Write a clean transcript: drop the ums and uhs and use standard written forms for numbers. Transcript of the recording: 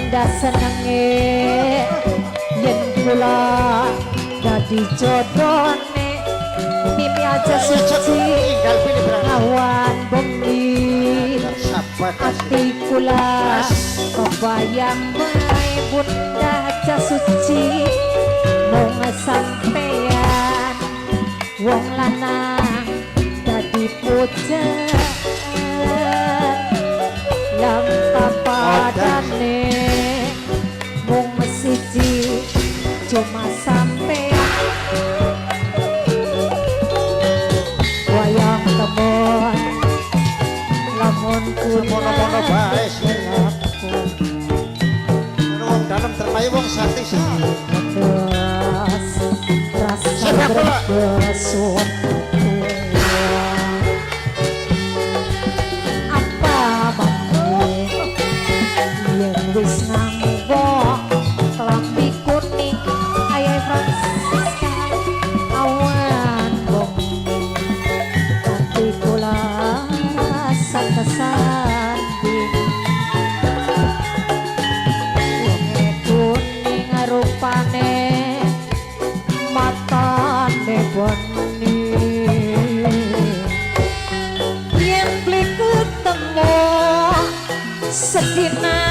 bunda senenge yen kula dadi jodone mimi aja suci awan bengi ati kula kebayang bae bunda aja suci mung sampeyan wong lanang dadi pujaan yang papadane mung siji cuma sampeyan wayang temon lamun mono-mono bae aku wong dalem terpayu wong satisa rasa berkesun apa mangke yen wis ngambok kelambi kuning ayah Francisca awan bengi ati kula sakesanding wonge kuning rupane matane bening yen beli ketemu sedina